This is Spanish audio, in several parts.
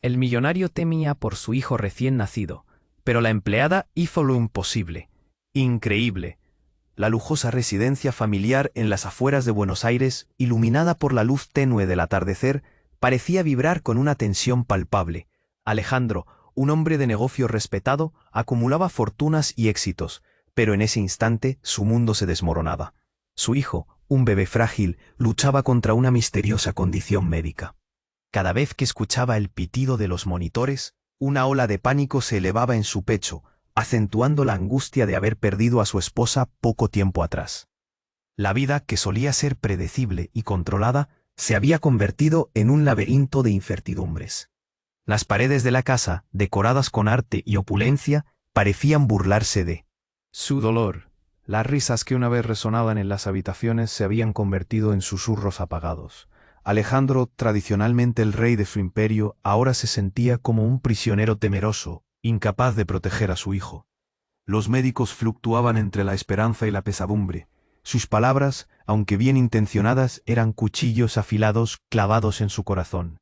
El millonario temía por su hijo recién nacido, pero la empleada hizo lo imposible. Increíble. La lujosa residencia familiar en las afueras de Buenos Aires, iluminada por la luz tenue del atardecer, parecía vibrar con una tensión palpable. Alejandro, un hombre de negocio respetado, acumulaba fortunas y éxitos, pero en ese instante su mundo se desmoronaba. Su hijo, un bebé frágil, luchaba contra una misteriosa condición médica. Cada vez que escuchaba el pitido de los monitores, una ola de pánico se elevaba en su pecho, acentuando la angustia de haber perdido a su esposa poco tiempo atrás. La vida, que solía ser predecible y controlada, se había convertido en un laberinto de incertidumbres. Las paredes de la casa, decoradas con arte y opulencia, parecían burlarse de su dolor. Las risas que una vez resonaban en las habitaciones se habían convertido en susurros apagados. Alejandro, tradicionalmente el rey de su imperio, ahora se sentía como un prisionero temeroso, incapaz de proteger a su hijo. Los médicos fluctuaban entre la esperanza y la pesadumbre. Sus palabras, aunque bien intencionadas, eran cuchillos afilados clavados en su corazón.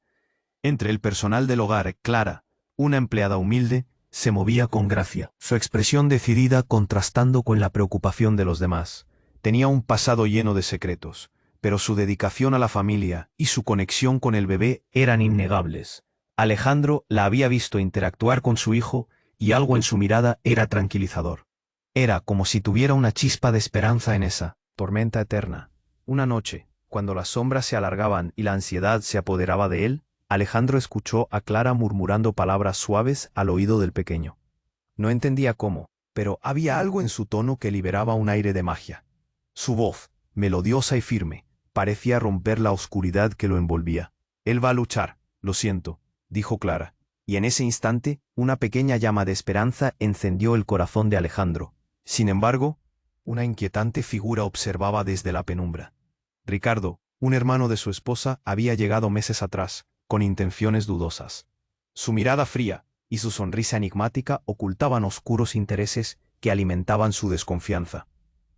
Entre el personal del hogar, Clara, una empleada humilde, se movía con gracia, su expresión decidida contrastando con la preocupación de los demás. Tenía un pasado lleno de secretos, pero su dedicación a la familia y su conexión con el bebé eran innegables. Alejandro la había visto interactuar con su hijo y algo en su mirada era tranquilizador. Era como si tuviera una chispa de esperanza en esa tormenta eterna. Una noche, cuando las sombras se alargaban y la ansiedad se apoderaba de él, Alejandro escuchó a Clara murmurando palabras suaves al oído del pequeño. No entendía cómo, pero había algo en su tono que liberaba un aire de magia. Su voz, melodiosa y firme, parecía romper la oscuridad que lo envolvía. Él va a luchar, lo siento, dijo Clara, y en ese instante, una pequeña llama de esperanza encendió el corazón de Alejandro. Sin embargo, una inquietante figura observaba desde la penumbra. Ricardo, un hermano de su esposa, había llegado meses atrás, con intenciones dudosas. Su mirada fría y su sonrisa enigmática ocultaban oscuros intereses que alimentaban su desconfianza.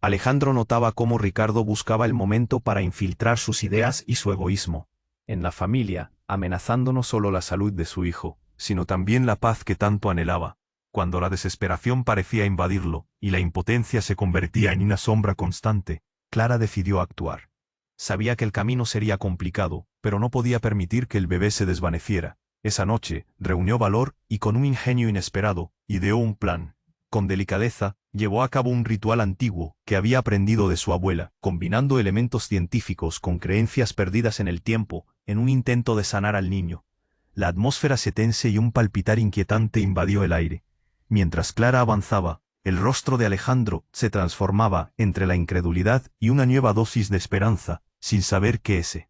Alejandro notaba cómo Ricardo buscaba el momento para infiltrar sus ideas y su egoísmo en la familia, amenazando no solo la salud de su hijo, sino también la paz que tanto anhelaba. Cuando la desesperación parecía invadirlo y la impotencia se convertía en una sombra constante, Clara decidió actuar. Sabía que el camino sería complicado, pero no podía permitir que el bebé se desvaneciera. Esa noche, reunió valor y con un ingenio inesperado, ideó un plan. Con delicadeza, llevó a cabo un ritual antiguo que había aprendido de su abuela, combinando elementos científicos con creencias perdidas en el tiempo, en un intento de sanar al niño. La atmósfera se tense y un palpitar inquietante invadió el aire. Mientras Clara avanzaba, el rostro de Alejandro se transformaba entre la incredulidad y una nueva dosis de esperanza, sin saber que ese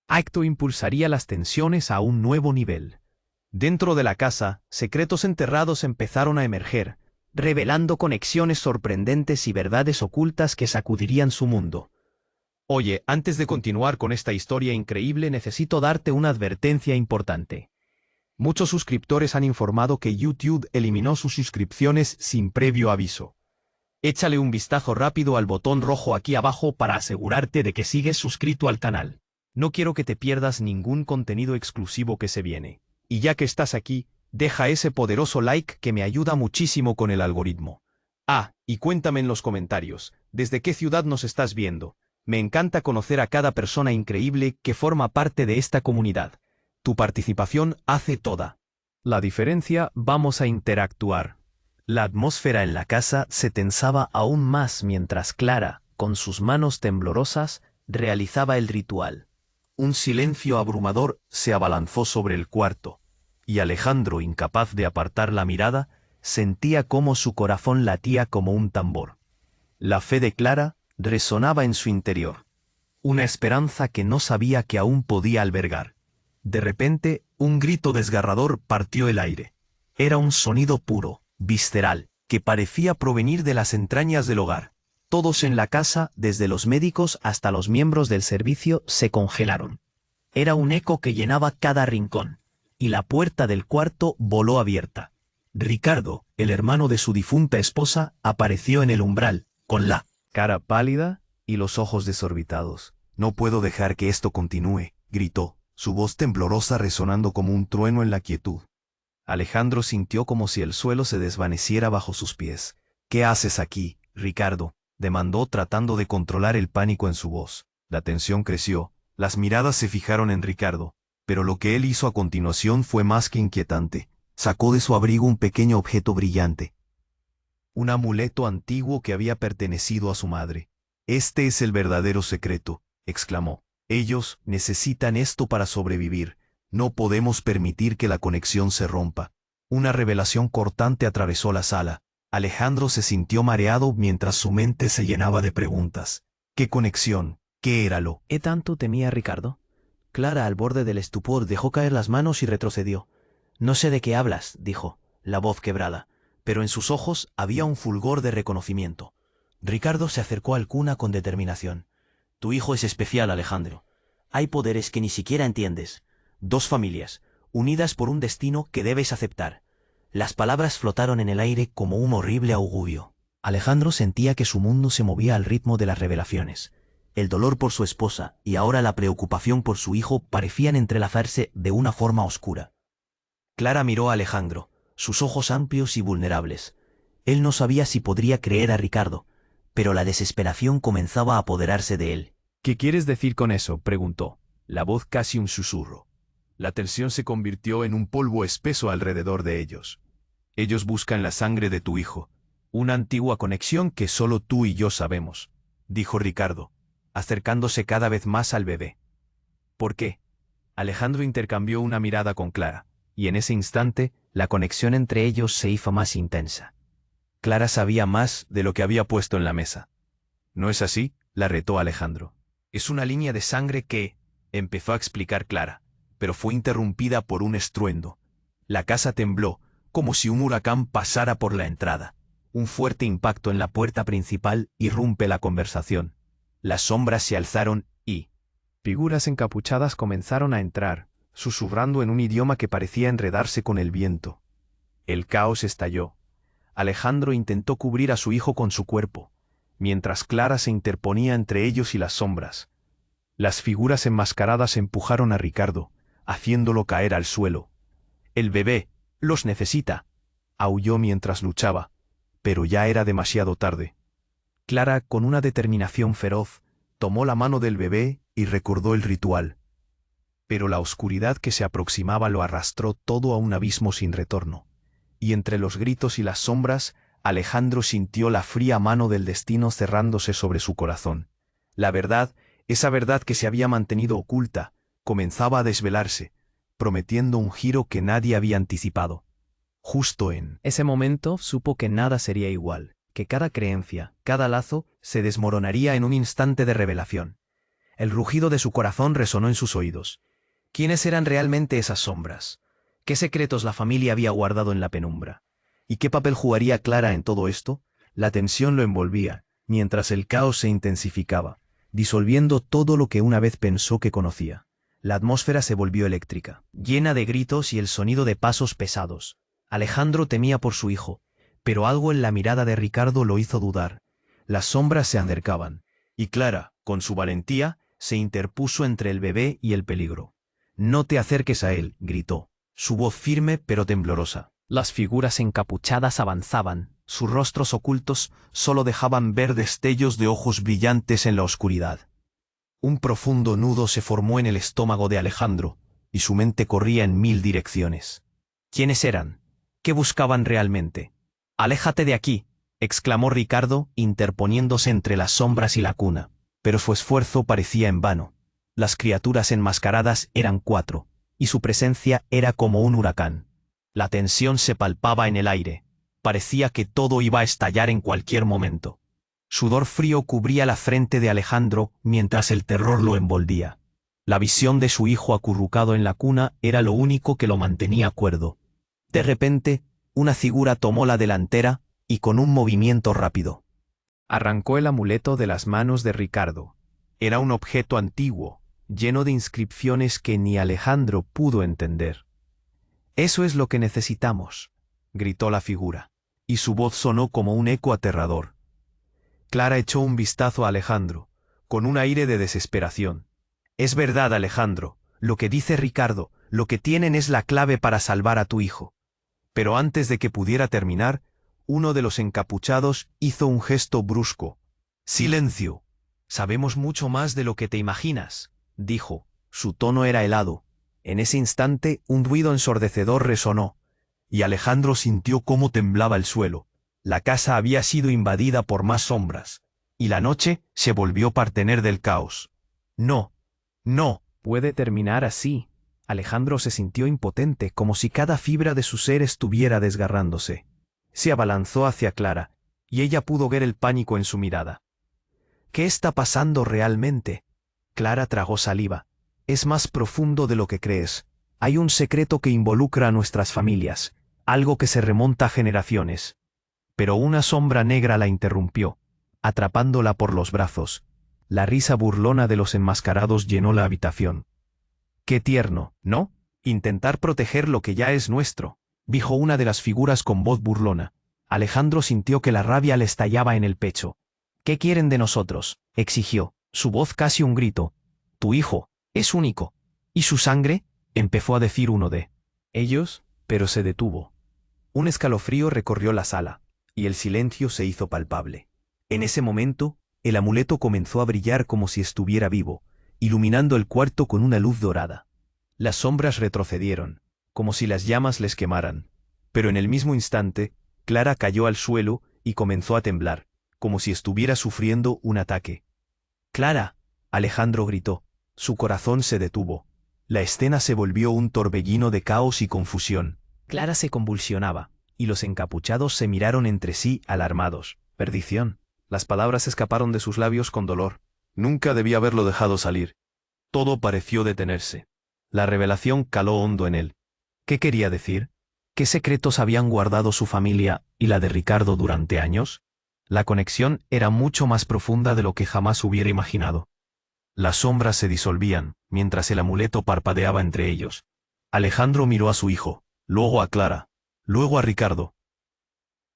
acto impulsaría las tensiones a un nuevo nivel. Dentro de la casa, secretos enterrados empezaron a emerger, revelando conexiones sorprendentes y verdades ocultas que sacudirían su mundo. Oye, antes de continuar con esta historia increíble, necesito darte una advertencia importante. Muchos suscriptores han informado que YouTube eliminó sus suscripciones sin previo aviso. Échale un vistazo rápido al botón rojo aquí abajo para asegurarte de que sigues suscrito al canal. No quiero que te pierdas ningún contenido exclusivo que se viene. Y ya que estás aquí, deja ese poderoso like que me ayuda muchísimo con el algoritmo. Ah, y cuéntame en los comentarios, ¿desde qué ciudad nos estás viendo? Me encanta conocer a cada persona increíble que forma parte de esta comunidad. Tu participación hace toda la diferencia. Vamos a interactuar. La atmósfera en la casa se tensaba aún más mientras Clara, con sus manos temblorosas, realizaba el ritual. Un silencio abrumador se abalanzó sobre el cuarto, y Alejandro, incapaz de apartar la mirada, sentía cómo su corazón latía como un tambor. La fe de Clara resonaba en su interior. Una esperanza que no sabía que aún podía albergar. De repente, un grito desgarrador partió el aire. Era un sonido puro, visceral, que parecía provenir de las entrañas del hogar. Todos en la casa, desde los médicos hasta los miembros del servicio, se congelaron. Era un eco que llenaba cada rincón, y la puerta del cuarto voló abierta. Ricardo, el hermano de su difunta esposa, apareció en el umbral, con la cara pálida y los ojos desorbitados. «No puedo dejar que esto continúe», gritó. su voz temblorosa resonando como un trueno en la quietud. Alejandro sintió como si el suelo se desvaneciera bajo sus pies. «¿Qué haces aquí, Ricardo?», demandó tratando de controlar el pánico en su voz. La tensión creció, las miradas se fijaron en Ricardo, pero lo que él hizo a continuación fue más que inquietante. Sacó de su abrigo un pequeño objeto brillante. Un amuleto antiguo que había pertenecido a su madre. «Este es el verdadero secreto», exclamó. «Ellos necesitan esto para sobrevivir. No podemos permitir que la conexión se rompa». Una revelación cortante atravesó la sala. Alejandro se sintió mareado mientras su mente se llenaba de preguntas. ¿Qué conexión? ¿Qué éralo? ¿Qué tanto temía Ricardo? Clara, al borde del estupor, dejó caer las manos y retrocedió. «No sé de qué hablas», dijo, la voz quebrada, pero en sus ojos había un fulgor de reconocimiento. Ricardo se acercó al cuna con determinación. «Tu hijo es especial, Alejandro. Hay poderes que ni siquiera entiendes. Dos familias, unidas por un destino que debes aceptar». Las palabras flotaron en el aire como un horrible augurio. Alejandro sentía que su mundo se movía al ritmo de las revelaciones. El dolor por su esposa y ahora la preocupación por su hijo parecían entrelazarse de una forma oscura. Clara miró a Alejandro, sus ojos amplios y vulnerables. Él no sabía si podría creer a Ricardo, pero la desesperación comenzaba a apoderarse de él. «¿Qué quieres decir con eso?», preguntó, la voz casi un susurro. La tensión se convirtió en un polvo espeso alrededor de ellos. «Ellos buscan la sangre de tu hijo, una antigua conexión que solo tú y yo sabemos», dijo Ricardo, acercándose cada vez más al bebé. «¿Por qué?». Alejandro intercambió una mirada con Clara, y en ese instante la conexión entre ellos se hizo más intensa. Clara sabía más de lo que había puesto en la mesa. «¿No es así?», la retó Alejandro. «Es una línea de sangre que», empezó a explicar Clara, pero fue interrumpida por un estruendo. La casa tembló, como si un huracán pasara por la entrada. Un fuerte impacto en la puerta principal irrumpe la conversación. Las sombras se alzaron y figuras encapuchadas comenzaron a entrar, susurrando en un idioma que parecía enredarse con el viento. El caos estalló. Alejandro intentó cubrir a su hijo con su cuerpo, mientras Clara se interponía entre ellos y las sombras. Las figuras enmascaradas empujaron a Ricardo, haciéndolo caer al suelo. «El bebé los necesita», aulló mientras luchaba, pero ya era demasiado tarde. Clara, con una determinación feroz, tomó la mano del bebé y recordó el ritual. Pero la oscuridad que se aproximaba lo arrastró todo a un abismo sin retorno, y entre los gritos y las sombras, Alejandro sintió la fría mano del destino cerrándose sobre su corazón. La verdad, esa verdad que se había mantenido oculta, comenzaba a desvelarse, prometiendo un giro que nadie había anticipado. Justo en ese momento supo que nada sería igual, que cada creencia, cada lazo, se desmoronaría en un instante de revelación. El rugido de su corazón resonó en sus oídos. ¿Quiénes eran realmente esas sombras? ¿Qué secretos la familia había guardado en la penumbra? ¿Y qué papel jugaría Clara en todo esto? La tensión lo envolvía, mientras el caos se intensificaba, disolviendo todo lo que una vez pensó que conocía. La atmósfera se volvió eléctrica, llena de gritos y el sonido de pasos pesados. Alejandro temía por su hijo, pero algo en la mirada de Ricardo lo hizo dudar. Las sombras se acercaban, y Clara, con su valentía, se interpuso entre el bebé y el peligro. «No te acerques a él», gritó, su voz firme pero temblorosa. Las figuras encapuchadas avanzaban, sus rostros ocultos solo dejaban ver destellos de ojos brillantes en la oscuridad. Un profundo nudo se formó en el estómago de Alejandro, y su mente corría en 1000 direcciones. ¿Quiénes eran? ¿Qué buscaban realmente? «Aléjate de aquí», exclamó Ricardo, interponiéndose entre las sombras y la cuna. Pero su esfuerzo parecía en vano. Las criaturas enmascaradas eran 4, y su presencia era como un huracán. La tensión se palpaba en el aire. Parecía que todo iba a estallar en cualquier momento. Sudor frío cubría la frente de Alejandro mientras el terror lo envolvía. La visión de su hijo acurrucado en la cuna era lo único que lo mantenía cuerdo. De repente, una figura tomó la delantera y con un movimiento rápido arrancó el amuleto de las manos de Ricardo. Era un objeto antiguo, lleno de inscripciones que ni Alejandro pudo entender. «Eso es lo que necesitamos», gritó la figura, y su voz sonó como un eco aterrador. Clara echó un vistazo a Alejandro, con un aire de desesperación. «Es verdad, Alejandro, Lo que dice Ricardo, lo que tienen es la clave para salvar a tu hijo. Pero antes de que pudiera terminar, uno de los encapuchados hizo un gesto brusco. «Silencio. Sabemos mucho más de lo que te imaginas», dijo. Su tono era helado. En ese instante, un ruido ensordecedor resonó, y Alejandro sintió cómo temblaba el suelo. La casa había sido invadida por más sombras, y la noche se volvió partener del caos. «No, no puede terminar así». Alejandro se sintió impotente, como si cada fibra de su ser estuviera desgarrándose. Se abalanzó hacia Clara, y ella pudo ver el pánico en su mirada. «¿Qué está pasando realmente?» Clara tragó saliva. «Es más profundo de lo que crees. Hay un secreto que involucra a nuestras familias, algo que se remonta a generaciones». Pero una sombra negra la interrumpió, atrapándola por los brazos. La risa burlona de los enmascarados llenó la habitación. «Qué tierno, ¿no? Intentar proteger lo que ya es nuestro», dijo una de las figuras con voz burlona. Alejandro sintió que la rabia le estallaba en el pecho. «¿Qué quieren de nosotros?», exigió, su voz casi un grito. «Tu hijo es único. ¿Y su sangre?», empezó a decir uno de ellos, pero se detuvo. Un escalofrío recorrió la sala, y el silencio se hizo palpable. En ese momento, el amuleto comenzó a brillar como si estuviera vivo, iluminando el cuarto con una luz dorada. Las sombras retrocedieron, como si las llamas les quemaran. Pero en el mismo instante, Clara cayó al suelo y comenzó a temblar, como si estuviera sufriendo un ataque. «¡Clara!», Alejandro gritó. Su corazón se detuvo. La escena se volvió un torbellino de caos y confusión. Clara se convulsionaba, y los encapuchados se miraron entre sí alarmados. «Perdición». Las palabras escaparon de sus labios con dolor. Nunca debía haberlo dejado salir. Todo pareció detenerse. La revelación caló hondo en él. ¿Qué quería decir? ¿Qué secretos habían guardado su familia y la de Ricardo durante años? La conexión era mucho más profunda de lo que jamás hubiera imaginado. Las sombras se disolvían, mientras el amuleto parpadeaba entre ellos. Alejandro miró a su hijo, luego a Clara, luego a Ricardo.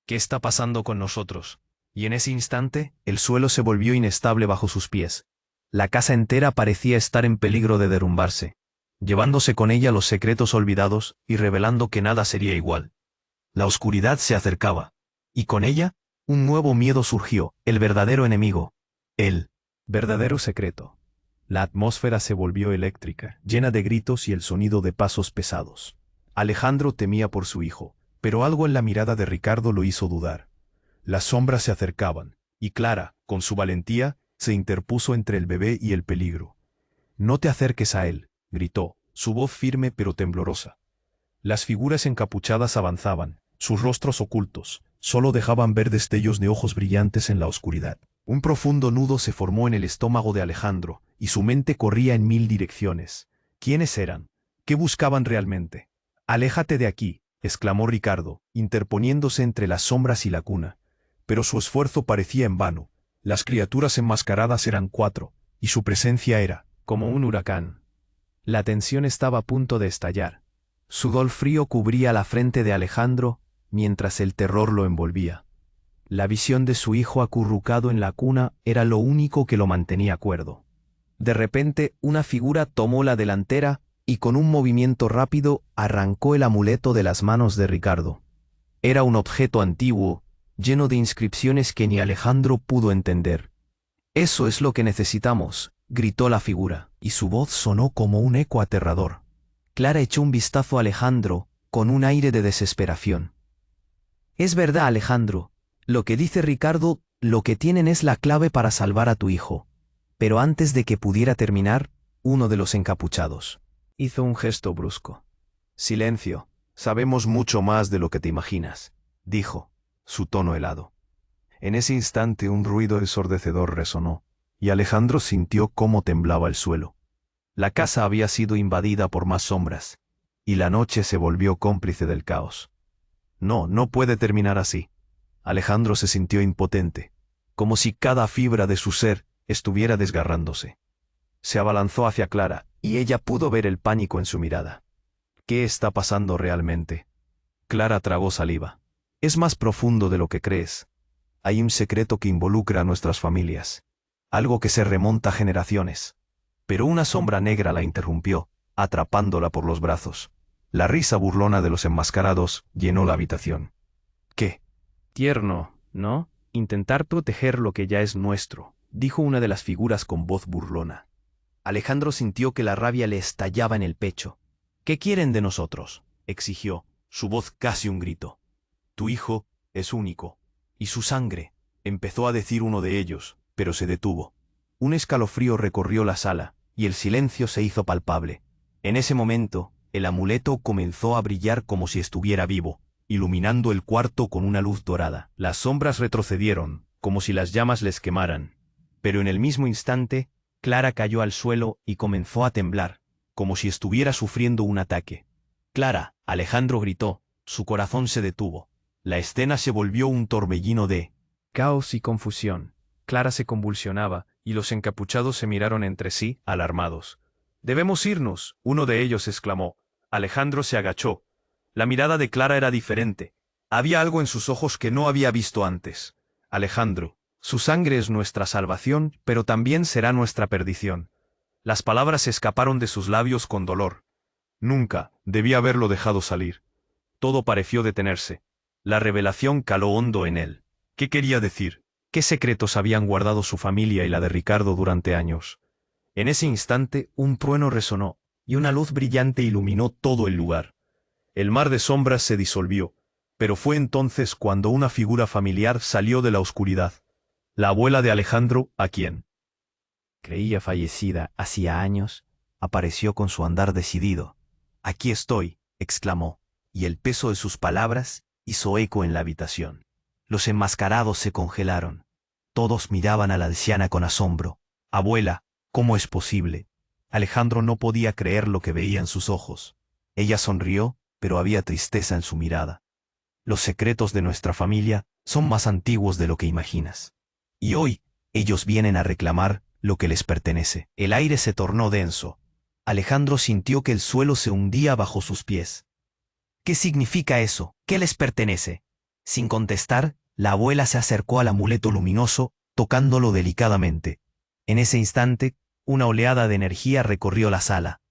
«¿Qué está pasando con nosotros?». Y en ese instante, el suelo se volvió inestable bajo sus pies. La casa entera parecía estar en peligro de derrumbarse, llevándose con ella los secretos olvidados y revelando que nada sería igual. La oscuridad se acercaba, y con ella, un nuevo miedo surgió, el verdadero enemigo, el verdadero secreto. La atmósfera se volvió eléctrica, llena de gritos y el sonido de pasos pesados. Alejandro temía por su hijo, pero algo en la mirada de Ricardo lo hizo dudar. Las sombras se acercaban, y Clara, con su valentía, se interpuso entre el bebé y el peligro. «No te acerques a él», gritó, su voz firme pero temblorosa. Las figuras encapuchadas avanzaban, sus rostros ocultos, solo dejaban ver destellos de ojos brillantes en la oscuridad. Un profundo nudo se formó en el estómago de Alejandro, y su mente corría en 1000 direcciones. ¿Quiénes eran? ¿Qué buscaban realmente? «Aléjate de aquí», exclamó Ricardo, interponiéndose entre las sombras y la cuna. Pero su esfuerzo parecía en vano. Las criaturas enmascaradas eran 4, y su presencia era como un huracán. La tensión estaba a punto de estallar. Sudor frío cubría la frente de Alejandro, mientras el terror lo envolvía. La visión de su hijo acurrucado en la cuna era lo único que lo mantenía cuerdo. De repente, una figura tomó la delantera y con un movimiento rápido arrancó el amuleto de las manos de Ricardo. Era un objeto antiguo, lleno de inscripciones que ni Alejandro pudo entender. «Eso es lo que necesitamos», gritó la figura, y su voz sonó como un eco aterrador. Clara echó un vistazo a Alejandro, con un aire de desesperación. «Es verdad, Alejandro. Lo que dice Ricardo, lo que tienen es la clave para salvar a tu hijo». Pero antes de que pudiera terminar, uno de los encapuchados hizo un gesto brusco. «Silencio. Sabemos mucho más de lo que te imaginas», dijo, su tono helado. En ese instante un ruido ensordecedor resonó, y Alejandro sintió cómo temblaba el suelo. La casa había sido invadida por más sombras, y la noche se volvió cómplice del caos. «No, no puede terminar así». Alejandro se sintió impotente, como si cada fibra de su ser estuviera desgarrándose. Se abalanzó hacia Clara, y ella pudo ver el pánico en su mirada. «¿Qué está pasando realmente?». Clara tragó saliva. «Es más profundo de lo que crees. Hay un secreto que involucra a nuestras familias, algo que se remonta a generaciones». Pero una sombra negra la interrumpió, atrapándola por los brazos. La risa burlona de los enmascarados llenó la habitación. ¿Qué? Tierno, ¿no? Intentar proteger lo que ya es nuestro, dijo una de las figuras con voz burlona. Alejandro sintió que la rabia le estallaba en el pecho. ¿Qué quieren de nosotros?, exigió, su voz casi un grito. Tu hijo es único. Y su sangre, empezó a decir uno de ellos, pero se detuvo. Un escalofrío recorrió la sala, y el silencio se hizo palpable. En ese momento, el amuleto comenzó a brillar como si estuviera vivo, iluminando el cuarto con una luz dorada. Las sombras retrocedieron, como si las llamas les quemaran. Pero en el mismo instante, Clara cayó al suelo y comenzó a temblar, como si estuviera sufriendo un ataque. «Clara», Alejandro gritó, su corazón se detuvo. La escena se volvió un torbellino de caos y confusión. Clara se convulsionaba, y los encapuchados se miraron entre sí, alarmados. «Debemos irnos», uno de ellos exclamó. Alejandro se agachó. La mirada de Clara era diferente. Había algo en sus ojos que no había visto antes. «Alejandro, su sangre es nuestra salvación, pero también será nuestra perdición». Las palabras se escaparon de sus labios con dolor. Nunca debía haberlo dejado salir. Todo pareció detenerse. La revelación caló hondo en él. ¿Qué quería decir? ¿Qué secretos habían guardado su familia y la de Ricardo durante años? En ese instante, un trueno resonó, y una luz brillante iluminó todo el lugar. El mar de sombras se disolvió, pero fue entonces cuando una figura familiar salió de la oscuridad. La abuela de Alejandro, a quien creía fallecida hacía años, apareció con su andar decidido. «Aquí estoy», exclamó, y el peso de sus palabras hizo eco en la habitación. Los enmascarados se congelaron. Todos miraban a la anciana con asombro. «Abuela, ¿cómo es posible?». Alejandro no podía creer lo que veía en sus ojos. Ella sonrió, pero había tristeza en su mirada. «Los secretos de nuestra familia son más antiguos de lo que imaginas. Y hoy, ellos vienen a reclamar lo que les pertenece». El aire se tornó denso. Alejandro sintió que el suelo se hundía bajo sus pies. «¿Qué significa eso? ¿Qué les pertenece?». Sin contestar, la abuela se acercó al amuleto luminoso, tocándolo delicadamente. En ese instante, una oleada de energía recorrió la sala.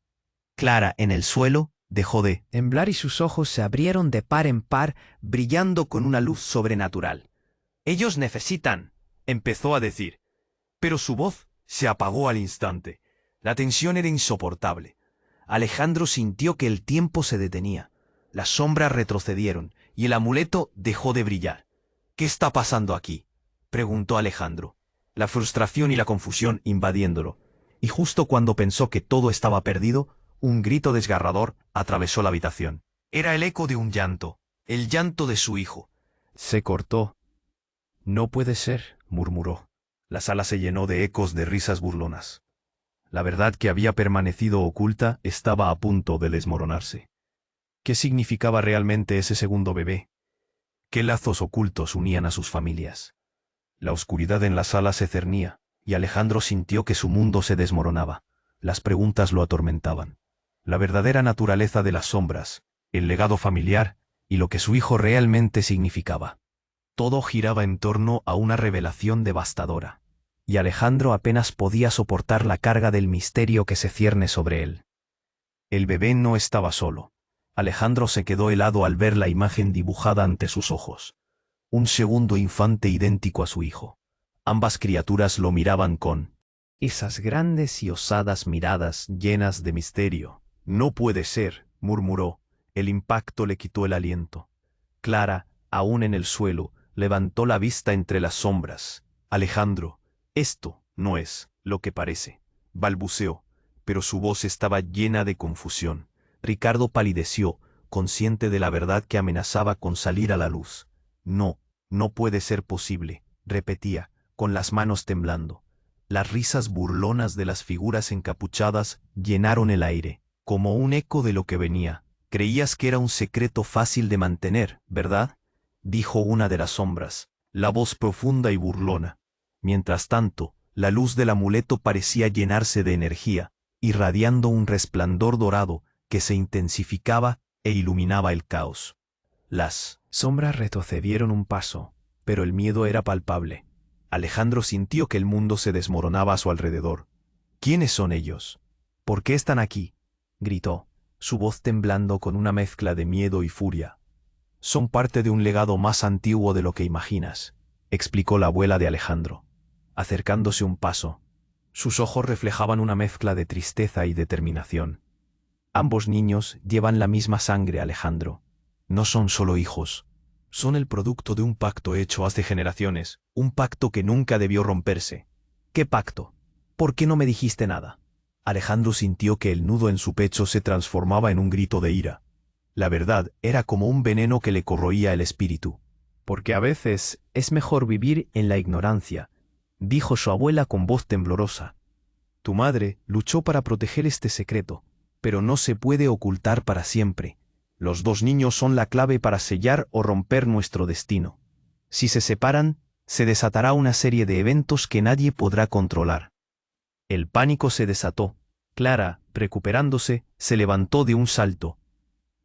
Clara, en el suelo, dejó de temblar y sus ojos se abrieron de par en par, brillando con una luz sobrenatural. «Ellos necesitan», empezó a decir. Pero su voz se apagó al instante. La tensión era insoportable. Alejandro sintió que el tiempo se detenía. Las sombras retrocedieron, y el amuleto dejó de brillar. «¿Qué está pasando aquí?», preguntó Alejandro, la frustración y la confusión invadiéndolo. Y justo cuando pensó que todo estaba perdido, un grito desgarrador atravesó la habitación. Era el eco de un llanto, el llanto de su hijo. Se cortó. «No puede ser», murmuró. La sala se llenó de ecos de risas burlonas. La verdad que había permanecido oculta estaba a punto de desmoronarse. ¿Qué significaba realmente ese segundo bebé? ¿Qué lazos ocultos unían a sus familias? La oscuridad en la sala se cernía, y Alejandro sintió que su mundo se desmoronaba. Las preguntas lo atormentaban. La verdadera naturaleza de las sombras, el legado familiar y lo que su hijo realmente significaba. Todo giraba en torno a una revelación devastadora, y Alejandro apenas podía soportar la carga del misterio que se cierne sobre él. El bebé no estaba solo. Alejandro se quedó helado al ver la imagen dibujada ante sus ojos. Un segundo infante idéntico a su hijo. Ambas criaturas lo miraban con esas grandes y osadas miradas llenas de misterio. «No puede ser», murmuró. El impacto le quitó el aliento. Clara, aún en el suelo, levantó la vista entre las sombras. «Alejandro, esto no es lo que parece», balbuceó, pero su voz estaba llena de confusión. Ricardo palideció, consciente de la verdad que amenazaba con salir a la luz. «No, no puede ser posible», repetía, con las manos temblando. Las risas burlonas de las figuras encapuchadas llenaron el aire, como un eco de lo que venía. «Creías que era un secreto fácil de mantener, ¿verdad?», dijo una de las sombras, la voz profunda y burlona. Mientras tanto, la luz del amuleto parecía llenarse de energía, irradiando un resplandor dorado que se intensificaba e iluminaba el caos. Las sombras retrocedieron un paso, pero el miedo era palpable. Alejandro sintió que el mundo se desmoronaba a su alrededor. «¿Quiénes son ellos? ¿Por qué están aquí?». gritó, su voz temblando con una mezcla de miedo y furia. Son parte de un legado más antiguo de lo que imaginas, explicó la abuela de Alejandro, acercándose un paso. Sus ojos reflejaban una mezcla de tristeza y determinación. Ambos niños llevan la misma sangre, Alejandro. No son solo hijos. Son el producto de un pacto hecho hace generaciones, un pacto que nunca debió romperse. ¿Qué pacto? ¿Por qué no me dijiste nada? Alejandro sintió que el nudo en su pecho se transformaba en un grito de ira. La verdad era como un veneno que le corroía el espíritu. Porque a veces es mejor vivir en la ignorancia, dijo su abuela con voz temblorosa. Tu madre luchó para proteger este secreto, pero no se puede ocultar para siempre. Los dos niños son la clave para sellar o romper nuestro destino. Si se separan, se desatará una serie de eventos que nadie podrá controlar. El pánico se desató. Clara, recuperándose, se levantó de un salto.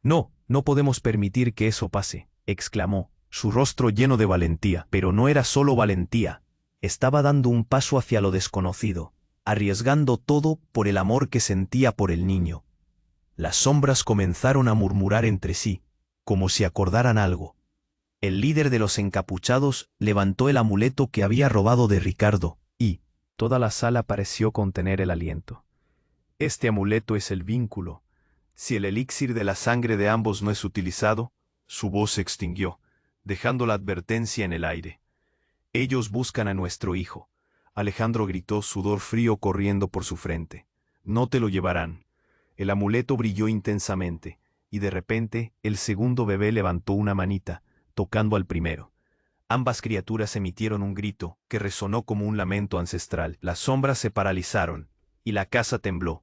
No, no podemos permitir que eso pase, exclamó, su rostro lleno de valentía. Pero no era solo valentía. Estaba dando un paso hacia lo desconocido, arriesgando todo por el amor que sentía por el niño. Las sombras comenzaron a murmurar entre sí, como si acordaran algo. El líder de los encapuchados levantó el amuleto que había robado de Ricardo, y toda la sala pareció contener el aliento. Este amuleto es el vínculo. Si el elixir de la sangre de ambos no es utilizado, su voz se extinguió, dejando la advertencia en el aire. Ellos buscan a nuestro hijo. Alejandro gritó, sudor frío corriendo por su frente. No te lo llevarán. El amuleto brilló intensamente, y de repente el segundo bebé levantó una manita, tocando al primero. Ambas criaturas emitieron un grito que resonó como un lamento ancestral. Las sombras se paralizaron, y la casa tembló.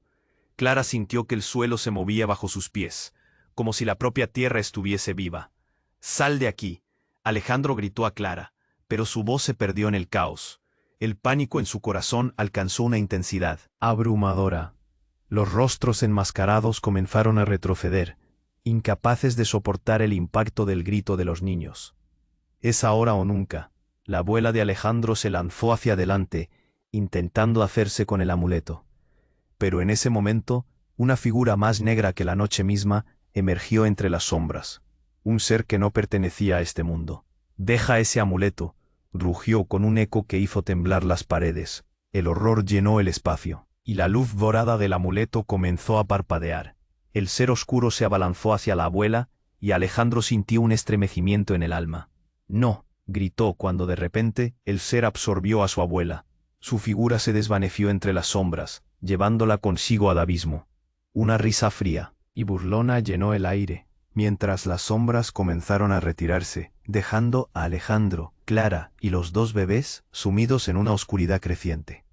Clara sintió que el suelo se movía bajo sus pies, como si la propia tierra estuviese viva. «¡Sal de aquí!», Alejandro gritó a Clara, pero su voz se perdió en el caos. El pánico en su corazón alcanzó una intensidad abrumadora. Los rostros enmascarados comenzaron a retroceder, incapaces de soportar el impacto del grito de los niños. «Es ahora o nunca». La abuela de Alejandro se lanzó hacia adelante, intentando hacerse con el amuleto. Pero en ese momento, una figura más negra que la noche misma emergió entre las sombras. Un ser que no pertenecía a este mundo. «Deja ese amuleto», rugió con un eco que hizo temblar las paredes. El horror llenó el espacio, y la luz dorada del amuleto comenzó a parpadear. El ser oscuro se abalanzó hacia la abuela, y Alejandro sintió un estremecimiento en el alma. «No», gritó cuando de repente el ser absorbió a su abuela. Su figura se desvaneció entre las sombras, llevándola consigo al abismo. Una risa fría y burlona llenó el aire, mientras las sombras comenzaron a retirarse, dejando a Alejandro, Clara y los dos bebés sumidos en una oscuridad creciente.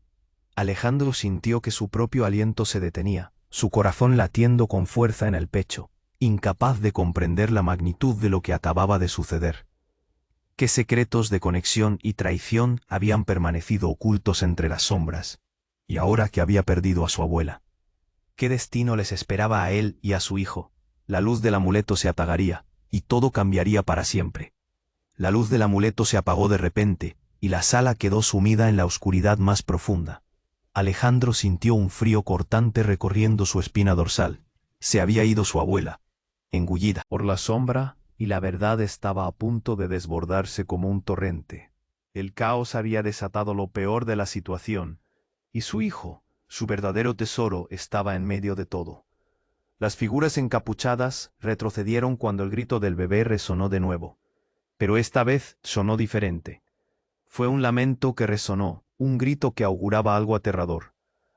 Alejandro sintió que su propio aliento se detenía, su corazón latiendo con fuerza en el pecho, incapaz de comprender la magnitud de lo que acababa de suceder. ¿Qué secretos de conexión y traición habían permanecido ocultos entre las sombras? Y ahora que había perdido a su abuela, ¿qué destino les esperaba a él y a su hijo? La luz del amuleto se apagaría, y todo cambiaría para siempre. La luz del amuleto se apagó de repente, y la sala quedó sumida en la oscuridad más profunda. Alejandro sintió un frío cortante recorriendo su espina dorsal. Se había ido su abuela, engullida por la sombra, y la verdad estaba a punto de desbordarse como un torrente. El caos había desatado lo peor de la situación, y su hijo, su verdadero tesoro, estaba en medio de todo. Las figuras encapuchadas retrocedieron cuando el grito del bebé resonó de nuevo. Pero esta vez sonó diferente. Fue un lamento que resonó, un grito que auguraba algo aterrador.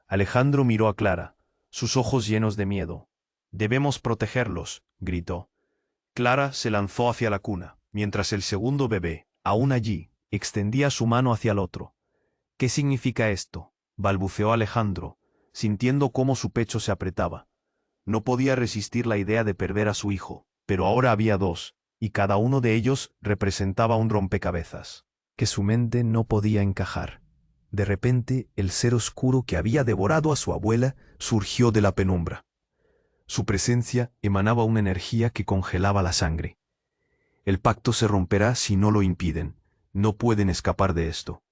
Alejandro miró a Clara, sus ojos llenos de miedo. «Debemos protegerlos», gritó. Clara se lanzó hacia la cuna, mientras el segundo bebé, aún allí, extendía su mano hacia el otro. «¿Qué significa esto?», balbuceó Alejandro, sintiendo cómo su pecho se apretaba. No podía resistir la idea de perder a su hijo, pero ahora había dos, y cada uno de ellos representaba un rompecabezas que su mente no podía encajar. De repente, el ser oscuro que había devorado a su abuela surgió de la penumbra. Su presencia emanaba una energía que congelaba la sangre. «El pacto se romperá si no lo impiden. No pueden escapar de esto».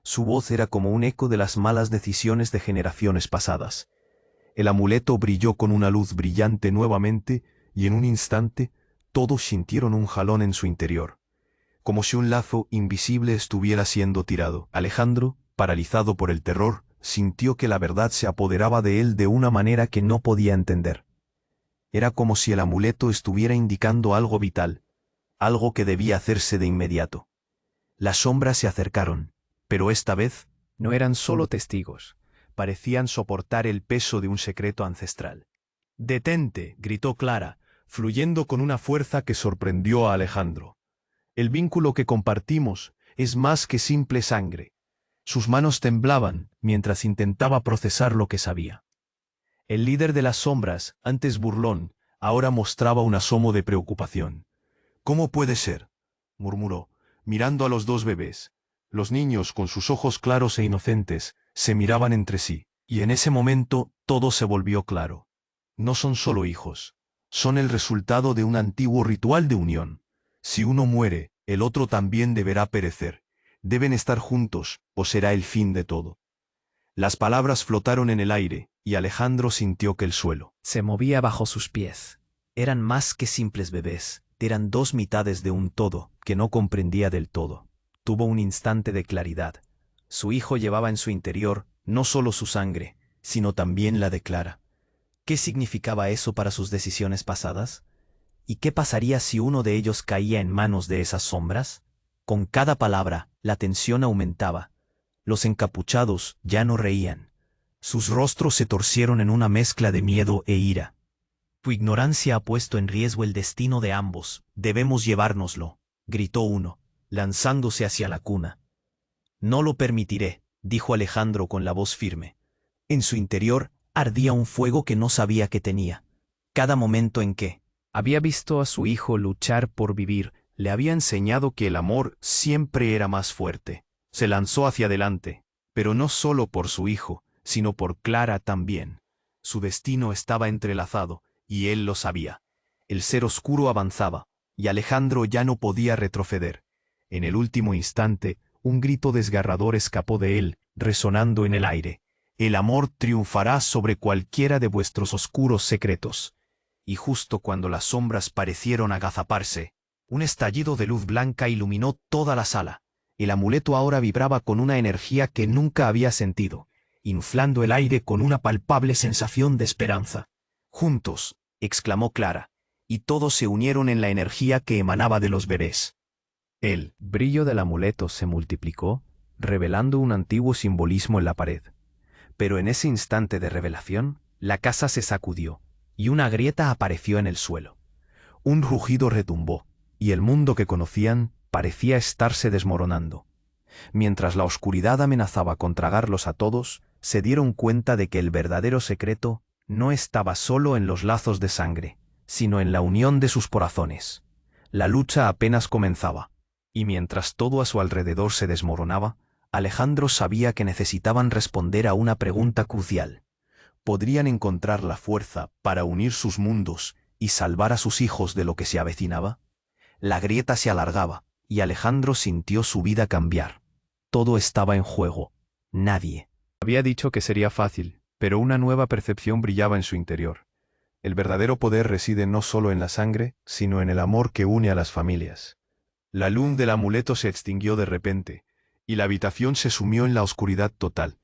Su voz era como un eco de las malas decisiones de generaciones pasadas. El amuleto brilló con una luz brillante nuevamente, y en un instante, todos sintieron un jalón en su interior, como si un lazo invisible estuviera siendo tirado. Alejandro, paralizado por el terror, sintió que la verdad se apoderaba de él de una manera que no podía entender. Era como si el amuleto estuviera indicando algo vital, algo que debía hacerse de inmediato. Las sombras se acercaron, pero esta vez no eran solo testigos, parecían soportar el peso de un secreto ancestral. «¡Detente!», gritó Clara, fluyendo con una fuerza que sorprendió a Alejandro. «El vínculo que compartimos es más que simple sangre». Sus manos temblaban mientras intentaba procesar lo que sabía. El líder de las sombras, antes burlón, ahora mostraba un asomo de preocupación. «¿Cómo puede ser?», murmuró, mirando a los dos bebés. Los niños, con sus ojos claros e inocentes, se miraban entre sí, y en ese momento todo se volvió claro. No son solo hijos, son el resultado de un antiguo ritual de unión. Si uno muere, el otro también deberá perecer. Deben estar juntos, o será el fin de todo. Las palabras flotaron en el aire, y Alejandro sintió que el suelo se movía bajo sus pies. Eran más que simples bebés, eran dos mitades de un todo que no comprendía del todo. Tuvo un instante de claridad. Su hijo llevaba en su interior no solo su sangre, sino también la de Clara. ¿Qué significaba eso para sus decisiones pasadas? ¿Y qué pasaría si uno de ellos caía en manos de esas sombras? Con cada palabra, la tensión aumentaba. Los encapuchados ya no reían. Sus rostros se torcieron en una mezcla de miedo e ira. «Tu ignorancia ha puesto en riesgo el destino de ambos. Debemos llevárnoslo», gritó uno, lanzándose hacia la cuna. «No lo permitiré», dijo Alejandro con la voz firme. En su interior ardía un fuego que no sabía que tenía. Cada momento en que había visto a su hijo luchar por vivir, le había enseñado que el amor siempre era más fuerte. Se lanzó hacia adelante, pero no solo por su hijo, sino por Clara también. Su destino estaba entrelazado, y él lo sabía. El ser oscuro avanzaba, y Alejandro ya no podía retroceder. En el último instante, un grito desgarrador escapó de él, resonando en el aire. «El amor triunfará sobre cualquiera de vuestros oscuros secretos». Y justo cuando las sombras parecieron agazaparse, un estallido de luz blanca iluminó toda la sala. El amuleto ahora vibraba con una energía que nunca había sentido, inflando el aire con una palpable sensación de esperanza. «Juntos», exclamó Clara, y todos se unieron en la energía que emanaba de los bebés. El brillo del amuleto se multiplicó, revelando un antiguo simbolismo en la pared. Pero en ese instante de revelación, la casa se sacudió, y una grieta apareció en el suelo. Un rugido retumbó, y el mundo que conocían parecía estarse desmoronando. Mientras la oscuridad amenazaba con tragarlos a todos, se dieron cuenta de que el verdadero secreto no estaba solo en los lazos de sangre, sino en la unión de sus corazones. La lucha apenas comenzaba, y mientras todo a su alrededor se desmoronaba, Alejandro sabía que necesitaban responder a una pregunta crucial. ¿Podrían encontrar la fuerza para unir sus mundos y salvar a sus hijos de lo que se avecinaba? La grieta se alargaba, y Alejandro sintió su vida cambiar. Todo estaba en juego. Nadie había dicho que sería fácil, pero una nueva percepción brillaba en su interior. El verdadero poder reside no solo en la sangre, sino en el amor que une a las familias. La luz del amuleto se extinguió de repente, y la habitación se sumió en la oscuridad total.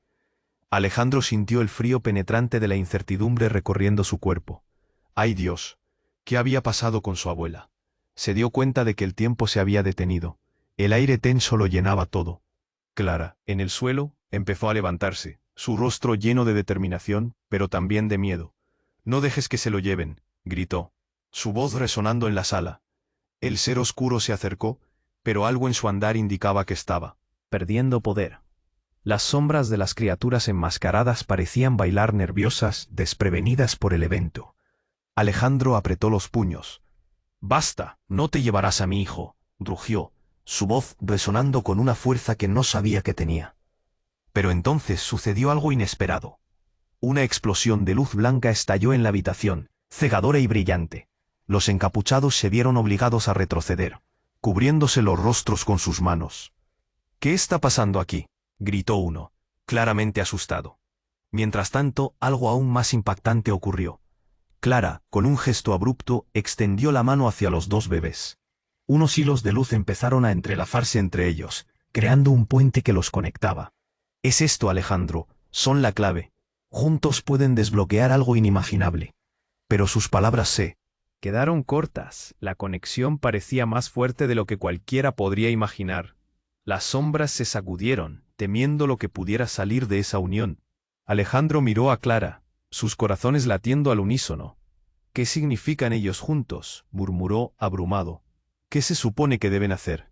Alejandro sintió el frío penetrante de la incertidumbre recorriendo su cuerpo. ¡Ay Dios! ¿Qué había pasado con su abuela? Se dio cuenta de que el tiempo se había detenido. El aire tenso lo llenaba todo. Clara, en el suelo, empezó a levantarse, su rostro lleno de determinación, pero también de miedo. «No dejes que se lo lleven», gritó, su voz resonando en la sala. El ser oscuro se acercó, pero algo en su andar indicaba que estaba perdiendo poder. Las sombras de las criaturas enmascaradas parecían bailar nerviosas, desprevenidas por el evento. Alejandro apretó los puños. «¡Basta! No te llevarás a mi hijo», rugió, su voz resonando con una fuerza que no sabía que tenía. Pero entonces sucedió algo inesperado. Una explosión de luz blanca estalló en la habitación, cegadora y brillante. Los encapuchados se vieron obligados a retroceder, cubriéndose los rostros con sus manos. «¿Qué está pasando aquí?», gritó uno, claramente asustado. Mientras tanto, algo aún más impactante ocurrió. Clara, con un gesto abrupto, extendió la mano hacia los dos bebés. Unos hilos de luz empezaron a entrelazarse entre ellos, creando un puente que los conectaba. Es esto, Alejandro, son la clave. Juntos pueden desbloquear algo inimaginable. Pero sus palabras se quedaron cortas. La conexión parecía más fuerte de lo que cualquiera podría imaginar. Las sombras se sacudieron, temiendo lo que pudiera salir de esa unión. Alejandro miró a Clara, sus corazones latiendo al unísono. ¿Qué significan ellos juntos?, murmuró, abrumado. ¿Qué se supone que deben hacer?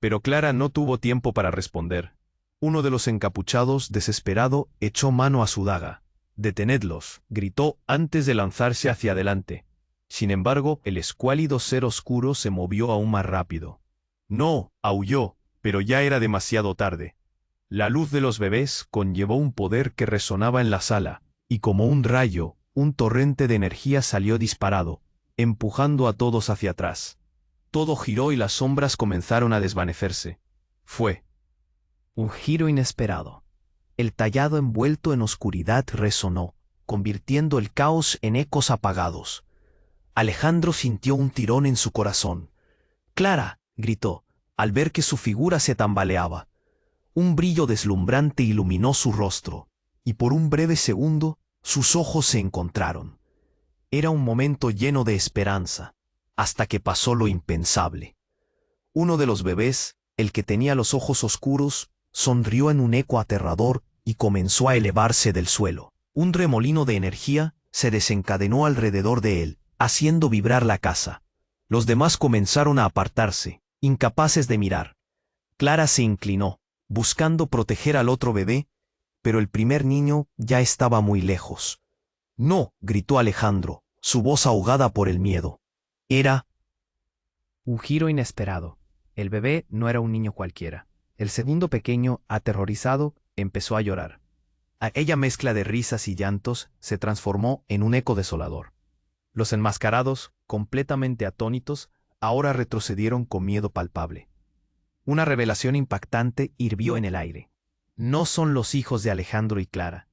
Pero Clara no tuvo tiempo para responder. Uno de los encapuchados, desesperado, echó mano a su daga. «¡Detenedlos!», gritó antes de lanzarse hacia adelante. Sin embargo, el escuálido ser oscuro se movió aún más rápido. «¡No!», aulló, pero ya era demasiado tarde. La luz de los bebés conllevó un poder que resonaba en la sala, y como un rayo, un torrente de energía salió disparado, empujando a todos hacia atrás. Todo giró y las sombras comenzaron a desvanecerse. Fue un giro inesperado. El tallado envuelto en oscuridad resonó, convirtiendo el caos en ecos apagados. Alejandro sintió un tirón en su corazón. «¡Clara!», gritó, al ver que su figura se tambaleaba. Un brillo deslumbrante iluminó su rostro, y por un breve segundo sus ojos se encontraron. Era un momento lleno de esperanza, hasta que pasó lo impensable. Uno de los bebés, el que tenía los ojos oscuros, sonrió en un eco aterrador y comenzó a elevarse del suelo. Un remolino de energía se desencadenó alrededor de él, haciendo vibrar la casa. Los demás comenzaron a apartarse, incapaces de mirar. Clara se inclinó, buscando proteger al otro bebé, pero el primer niño ya estaba muy lejos. «¡No!», gritó Alejandro, su voz ahogada por el miedo. Era un giro inesperado. El bebé no era un niño cualquiera. El segundo pequeño, aterrorizado, empezó a llorar. Aquella mezcla de risas y llantos se transformó en un eco desolador. Los enmascarados, completamente atónitos, ahora retrocedieron con miedo palpable. Una revelación impactante hirvió en el aire. No son los hijos de Alejandro y Clara.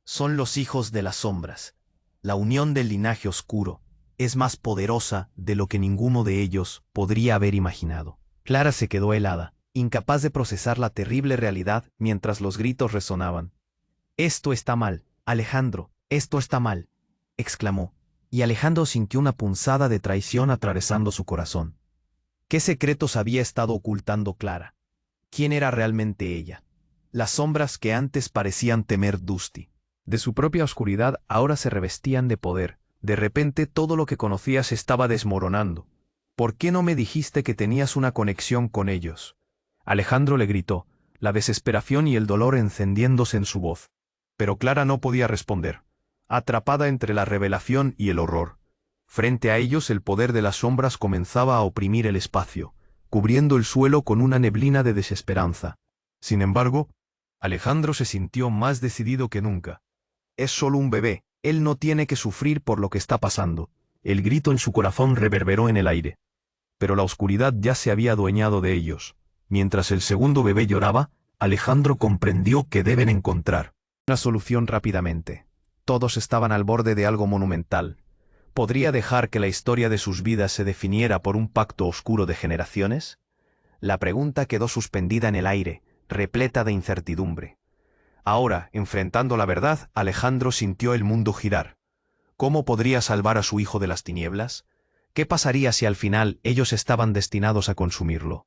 Son los hijos de las sombras. La unión del linaje oscuro es más poderosa de lo que ninguno de ellos podría haber imaginado. Clara se quedó helada, incapaz de procesar la terrible realidad mientras los gritos resonaban. «Esto está mal, Alejandro, esto está mal», exclamó, y Alejandro sintió una punzada de traición atravesando su corazón. ¿Qué secretos había estado ocultando Clara? ¿Quién era realmente ella? Las sombras que antes parecían temer Dusty. De su propia oscuridad ahora se revestían de poder. De repente todo lo que conocía se estaba desmoronando. «¿Por qué no me dijiste que tenías una conexión con ellos?», Alejandro le gritó, la desesperación y el dolor encendiéndose en su voz. Pero Clara no podía responder, atrapada entre la revelación y el horror. Frente a ellos el poder de las sombras comenzaba a oprimir el espacio, cubriendo el suelo con una neblina de desesperanza. Sin embargo, Alejandro se sintió más decidido que nunca. «Es solo un bebé, él no tiene que sufrir por lo que está pasando». El grito en su corazón reverberó en el aire. Pero la oscuridad ya se había adueñado de ellos. Mientras el segundo bebé lloraba, Alejandro comprendió que deben encontrar una solución rápidamente. Todos estaban al borde de algo monumental. ¿Podría dejar que la historia de sus vidas se definiera por un pacto oscuro de generaciones? La pregunta quedó suspendida en el aire, repleta de incertidumbre. Ahora, enfrentando la verdad, Alejandro sintió el mundo girar. ¿Cómo podría salvar a su hijo de las tinieblas? ¿Qué pasaría si al final ellos estaban destinados a consumirlo?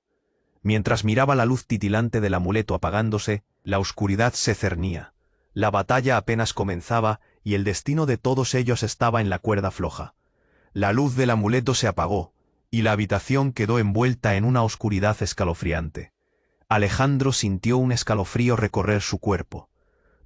Mientras miraba la luz titilante del amuleto apagándose, la oscuridad se cernía. La batalla apenas comenzaba y el destino de todos ellos estaba en la cuerda floja. La luz del amuleto se apagó, y la habitación quedó envuelta en una oscuridad escalofriante. Alejandro sintió un escalofrío recorrer su cuerpo.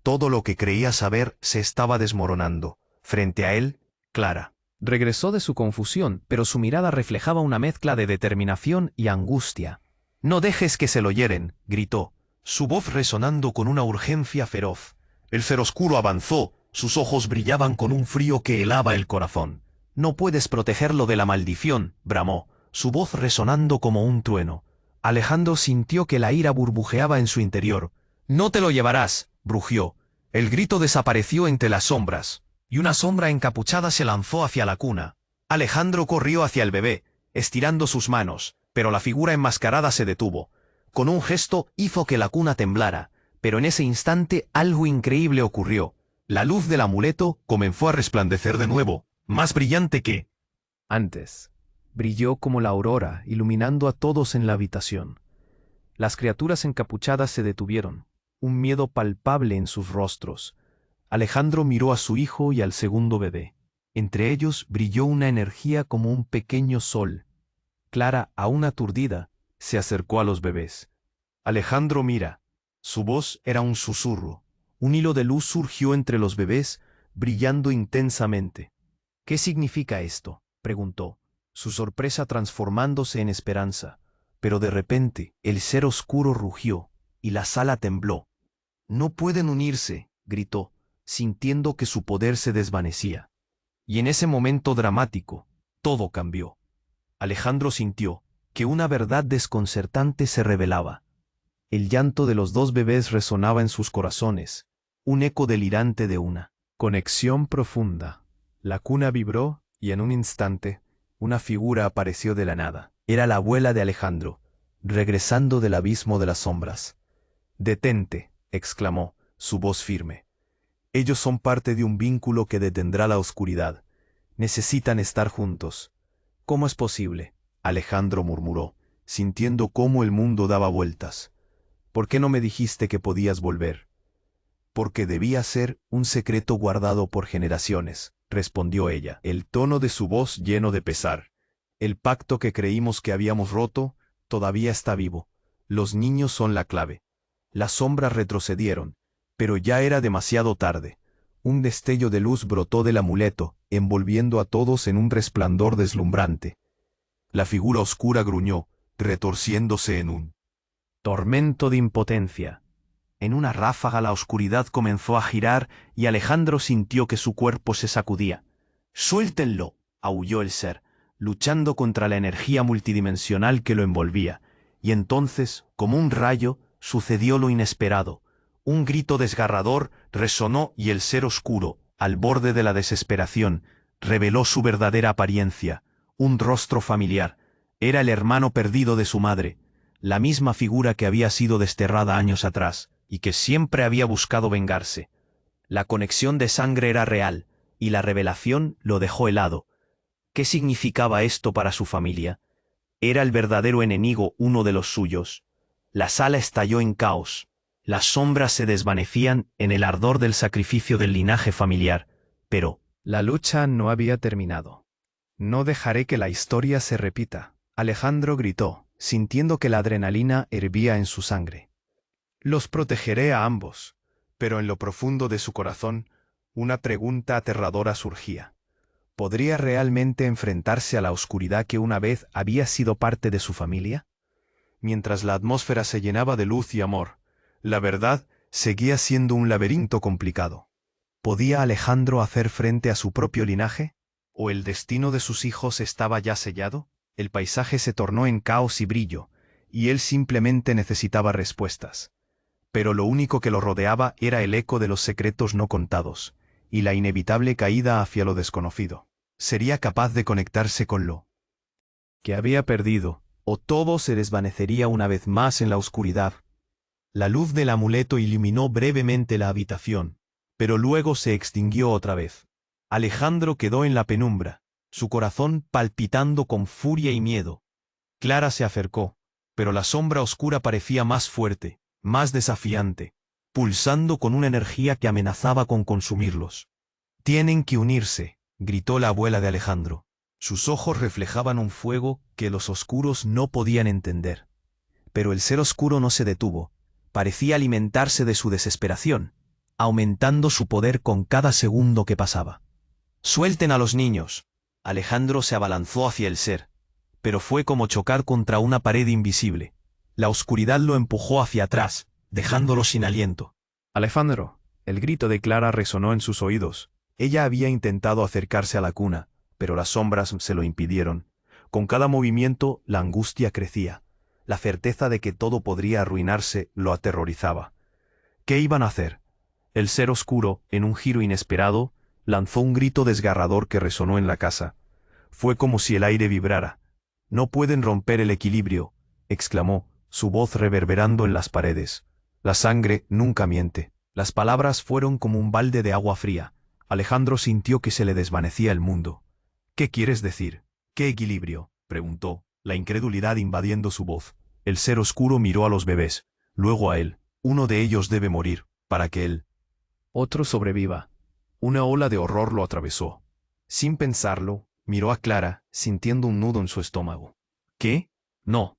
Todo lo que creía saber se estaba desmoronando. Frente a él, Clara. Regresó de su confusión, pero su mirada reflejaba una mezcla de determinación y angustia. «No dejes que se lo hieren», gritó, su voz resonando con una urgencia feroz. El ser oscuro avanzó, sus ojos brillaban con un frío que helaba el corazón. «No puedes protegerlo de la maldición», bramó, su voz resonando como un trueno. Alejandro sintió que la ira burbujeaba en su interior. «No te lo llevarás», rugió, El grito desapareció entre las sombras, y una sombra encapuchada se lanzó hacia la cuna. Alejandro corrió hacia el bebé, estirando sus manos, pero la figura enmascarada se detuvo. Con un gesto hizo que la cuna temblara, pero en ese instante algo increíble ocurrió. La luz del amuleto comenzó a resplandecer de nuevo, más brillante que antes. Brilló como la aurora, iluminando a todos en la habitación. Las criaturas encapuchadas se detuvieron, un miedo palpable en sus rostros. Alejandro miró a su hijo y al segundo bebé. Entre ellos brilló una energía como un pequeño sol. Clara, aún aturdida, se acercó a los bebés. Alejandro, mira. Su voz era un susurro. Un hilo de luz surgió entre los bebés, brillando intensamente. ¿Qué significa esto?, preguntó, su sorpresa transformándose en esperanza. Pero de repente el ser oscuro rugió, y la sala tembló. «No pueden unirse», gritó, sintiendo que su poder se desvanecía. Y en ese momento dramático, todo cambió. Alejandro sintió que una verdad desconcertante se revelaba. El llanto de los dos bebés resonaba en sus corazones, un eco delirante de una conexión profunda. La cuna vibró y en un instante, una figura apareció de la nada. Era la abuela de Alejandro, regresando del abismo de las sombras. «Detente», exclamó, su voz firme. «Ellos son parte de un vínculo que detendrá la oscuridad. Necesitan estar juntos». «¿Cómo es posible?», Alejandro murmuró, sintiendo cómo el mundo daba vueltas. «¿Por qué no me dijiste que podías volver?». «Porque debía ser un secreto guardado por generaciones», respondió ella, el tono de su voz lleno de pesar. «El pacto que creímos que habíamos roto todavía está vivo. Los niños son la clave». Las sombras retrocedieron, pero ya era demasiado tarde. Un destello de luz brotó del amuleto, envolviendo a todos en un resplandor deslumbrante. La figura oscura gruñó, retorciéndose en un tormento de impotencia. En una ráfaga la oscuridad comenzó a girar y Alejandro sintió que su cuerpo se sacudía. «¡Suéltenlo!», aulló el ser, luchando contra la energía multidimensional que lo envolvía. Y entonces, como un rayo, sucedió lo inesperado. Un grito desgarrador resonó y el ser oscuro, al borde de la desesperación, reveló su verdadera apariencia, un rostro familiar. Era el hermano perdido de su madre, la misma figura que había sido desterrada años atrás, y que siempre había buscado vengarse. La conexión de sangre era real, y la revelación lo dejó helado. ¿Qué significaba esto para su familia? ¿Era el verdadero enemigo uno de los suyos? La sala estalló en caos. Las sombras se desvanecían en el ardor del sacrificio del linaje familiar, pero la lucha no había terminado. «No dejaré que la historia se repita», Alejandro gritó, sintiendo que la adrenalina hervía en su sangre. «Los protegeré a ambos», pero en lo profundo de su corazón, una pregunta aterradora surgía. ¿Podría realmente enfrentarse a la oscuridad que una vez había sido parte de su familia? Mientras la atmósfera se llenaba de luz y amor, la verdad seguía siendo un laberinto complicado. ¿Podía Alejandro hacer frente a su propio linaje? ¿O el destino de sus hijos estaba ya sellado? El paisaje se tornó en caos y brillo, y él simplemente necesitaba respuestas. Pero lo único que lo rodeaba era el eco de los secretos no contados, y la inevitable caída hacia lo desconocido. ¿Sería capaz de conectarse con lo que había perdido, o todo se desvanecería una vez más en la oscuridad? La luz del amuleto iluminó brevemente la habitación, pero luego se extinguió otra vez. Alejandro quedó en la penumbra, su corazón palpitando con furia y miedo. Clara se acercó, pero la sombra oscura parecía más fuerte, más desafiante, pulsando con una energía que amenazaba con consumirlos. «Tienen que unirse», gritó la abuela de Alejandro. Sus ojos reflejaban un fuego que los oscuros no podían entender. Pero el ser oscuro no se detuvo. Parecía alimentarse de su desesperación, aumentando su poder con cada segundo que pasaba. «¡Suelten a los niños!». Alejandro se abalanzó hacia el ser, pero fue como chocar contra una pared invisible. La oscuridad lo empujó hacia atrás, dejándolo sin aliento. «Alejandro», el grito de Clara resonó en sus oídos. Ella había intentado acercarse a la cuna, pero las sombras se lo impidieron. Con cada movimiento la angustia crecía. La certeza de que todo podría arruinarse lo aterrorizaba. ¿Qué iban a hacer? El ser oscuro, en un giro inesperado, lanzó un grito desgarrador que resonó en la casa. Fue como si el aire vibrara. «No pueden romper el equilibrio», exclamó, su voz reverberando en las paredes. «La sangre nunca miente». Las palabras fueron como un balde de agua fría. Alejandro sintió que se le desvanecía el mundo. «¿Qué quieres decir? ¿Qué equilibrio?», preguntó, la incredulidad invadiendo su voz. El ser oscuro miró a los bebés, luego a él. «Uno de ellos debe morir, para que él otro sobreviva». Una ola de horror lo atravesó. Sin pensarlo, miró a Clara, sintiendo un nudo en su estómago. «¿Qué? No».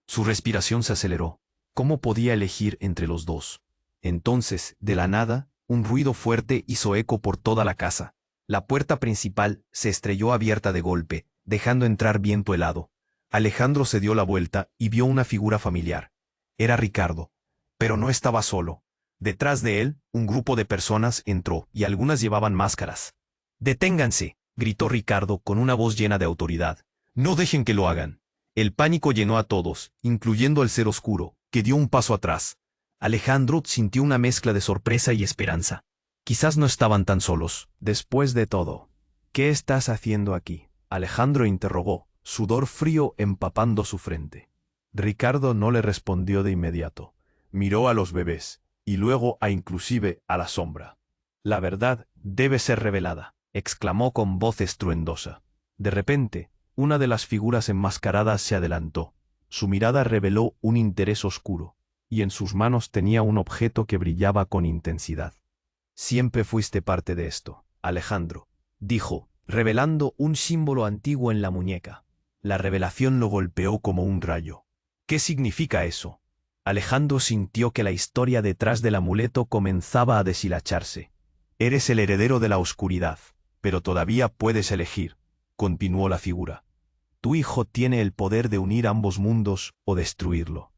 Su respiración se aceleró. ¿Cómo podía elegir entre los dos? Entonces, de la nada, un ruido fuerte hizo eco por toda la casa. La puerta principal se estrelló abierta de golpe, dejando entrar viento helado. Alejandro se dio la vuelta y vio una figura familiar. Era Ricardo. Pero no estaba solo. Detrás de él, un grupo de personas entró y algunas llevaban máscaras. «Deténganse», gritó Ricardo con una voz llena de autoridad. «No dejen que lo hagan». El pánico llenó a todos, incluyendo al ser oscuro, que dio un paso atrás. Alejandro sintió una mezcla de sorpresa y esperanza. Quizás no estaban tan solos. «Después de todo, ¿qué estás haciendo aquí?», Alejandro interrogó, sudor frío empapando su frente. Ricardo no le respondió de inmediato. Miró a los bebés, y luego inclusive a la sombra. «La verdad debe ser revelada», exclamó con voz estruendosa. De repente, una de las figuras enmascaradas se adelantó. Su mirada reveló un interés oscuro, y en sus manos tenía un objeto que brillaba con intensidad. «Siempre fuiste parte de esto, Alejandro», dijo, revelando un símbolo antiguo en la muñeca. La revelación lo golpeó como un rayo. «¿Qué significa eso?». Alejandro sintió que la historia detrás del amuleto comenzaba a deshilacharse. «Eres el heredero de la oscuridad, pero todavía puedes elegir», continuó la figura. «Tu hijo tiene el poder de unir ambos mundos o destruirlo».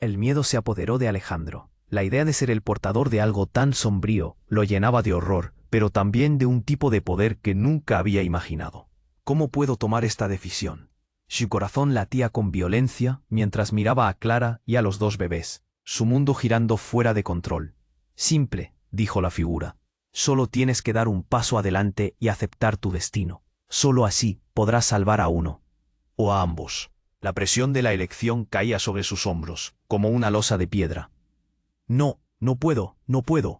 El miedo se apoderó de Alejandro. La idea de ser el portador de algo tan sombrío lo llenaba de horror, pero también de un tipo de poder que nunca había imaginado. «¿Cómo puedo tomar esta decisión?». Su corazón latía con violencia mientras miraba a Clara y a los dos bebés, su mundo girando fuera de control. «Simple», dijo la figura. «Solo tienes que dar un paso adelante y aceptar tu destino. Solo así podrás salvar a uno. O a ambos». La presión de la elección caía sobre sus hombros, como una losa de piedra. «No, no puedo»,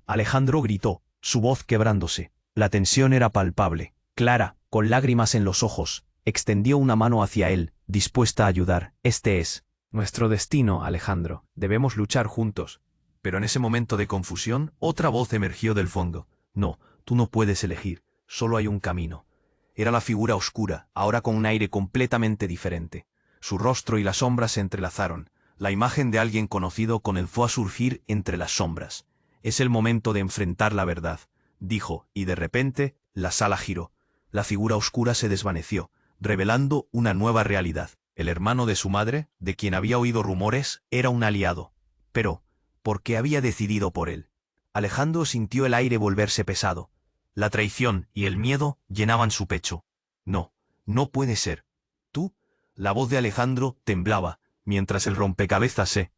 Alejandro gritó, su voz quebrándose. La tensión era palpable. Clara, con lágrimas en los ojos, extendió una mano hacia él, dispuesta a ayudar. «Este es nuestro destino, Alejandro. Debemos luchar juntos». Pero en ese momento de confusión, otra voz emergió del fondo. «No, tú no puedes elegir. Solo hay un camino». Era la figura oscura, ahora con un aire completamente diferente. Su rostro y la sombra se entrelazaron. La imagen de alguien conocido comenzó a surgir entre las sombras. «Es el momento de enfrentar la verdad», dijo, y de repente, la sala giró. La figura oscura se desvaneció, revelando una nueva realidad. El hermano de su madre, de quien había oído rumores, era un aliado. Pero, ¿por qué había decidido por él? Alejandro sintió el aire volverse pesado. La traición y el miedo llenaban su pecho. «No, no puede ser. ¿Tú?». La voz de Alejandro temblaba, mientras el rompecabezas se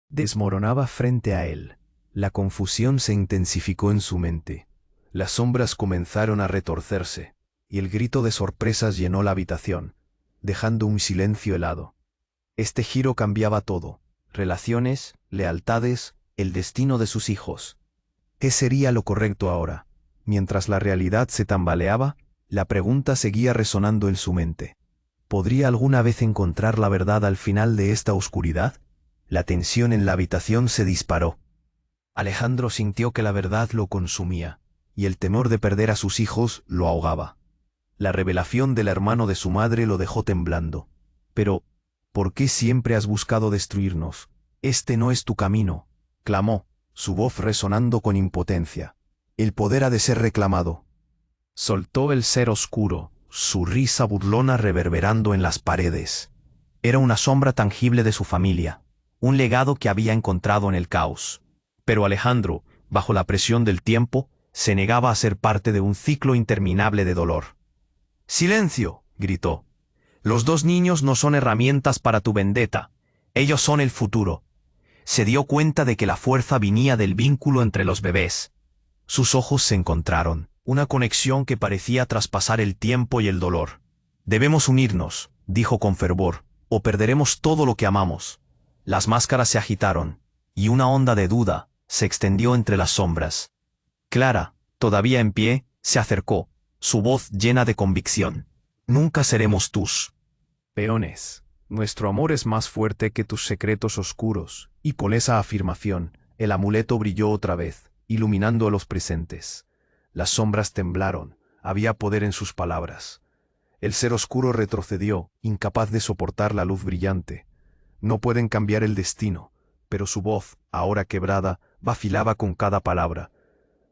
desmoronaba frente a él. La confusión se intensificó en su mente. Las sombras comenzaron a retorcerse, y el grito de sorpresas llenó la habitación, dejando un silencio helado. Este giro cambiaba todo: relaciones, lealtades, el destino de sus hijos. ¿Qué sería lo correcto ahora? Mientras la realidad se tambaleaba, la pregunta seguía resonando en su mente. ¿Podría alguna vez encontrar la verdad al final de esta oscuridad? La tensión en la habitación se disparó. Alejandro sintió que la verdad lo consumía, y el temor de perder a sus hijos lo ahogaba. La revelación del hermano de su madre lo dejó temblando. «Pero, ¿por qué siempre has buscado destruirnos? Este no es tu camino», clamó, su voz resonando con impotencia. «El poder ha de ser reclamado». Soltó el ser oscuro, su risa burlona reverberando en las paredes. Era una sombra tangible de su familia, un legado que había encontrado en el caos. Pero Alejandro, bajo la presión del tiempo, se negaba a ser parte de un ciclo interminable de dolor. «¡Silencio!», gritó. «Los dos niños no son herramientas para tu vendetta. Ellos son el futuro. Se dio cuenta de que la fuerza venía del vínculo entre los bebés. Sus ojos se encontraron, una conexión que parecía traspasar el tiempo y el dolor. Debemos unirnos, dijo con fervor, o perderemos todo lo que amamos. Las máscaras se agitaron, y una onda de duda se extendió entre las sombras. Clara, todavía en pie, se acercó, su voz llena de convicción. Nunca seremos tus peones. Nuestro amor es más fuerte que tus secretos oscuros, y con esa afirmación, el amuleto brilló otra vez, iluminando a los presentes. Las sombras temblaron, había poder en sus palabras. El ser oscuro retrocedió, incapaz de soportar la luz brillante. No pueden cambiar el destino, pero su voz, ahora quebrada, vacilaba con cada palabra.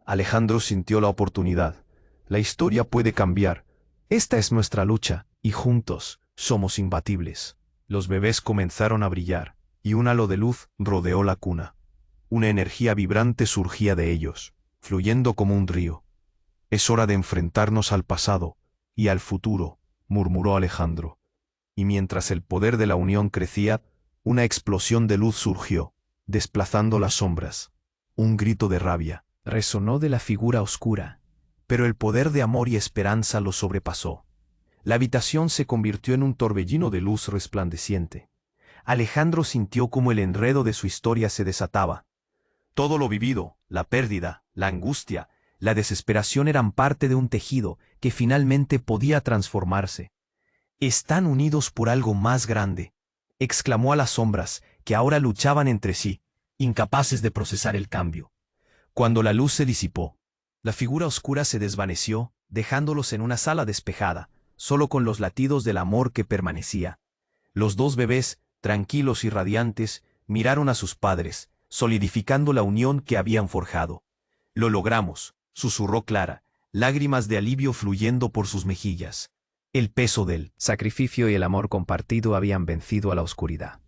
Alejandro sintió la oportunidad. La historia puede cambiar. Esta es nuestra lucha, y juntos somos imbatibles. Los bebés comenzaron a brillar, y un halo de luz rodeó la cuna. Una energía vibrante surgía de ellos, fluyendo como un río. Es hora de enfrentarnos al pasado y al futuro, murmuró Alejandro. Y mientras el poder de la unión crecía, una explosión de luz surgió, desplazando las sombras. Un grito de rabia resonó de la figura oscura, pero el poder de amor y esperanza lo sobrepasó. La habitación se convirtió en un torbellino de luz resplandeciente. Alejandro sintió como el enredo de su historia se desataba. Todo lo vivido, la pérdida, la angustia, la desesperación eran parte de un tejido que finalmente podía transformarse. «Están unidos por algo más grande», exclamó a las sombras, que ahora luchaban entre sí, incapaces de procesar el cambio. Cuando la luz se disipó, la figura oscura se desvaneció, dejándolos en una sala despejada, solo con los latidos del amor que permanecía. Los dos bebés, tranquilos y radiantes, miraron a sus padres, solidificando la unión que habían forjado. «Lo logramos», susurró Clara, lágrimas de alivio fluyendo por sus mejillas. El peso del sacrificio y el amor compartido habían vencido a la oscuridad.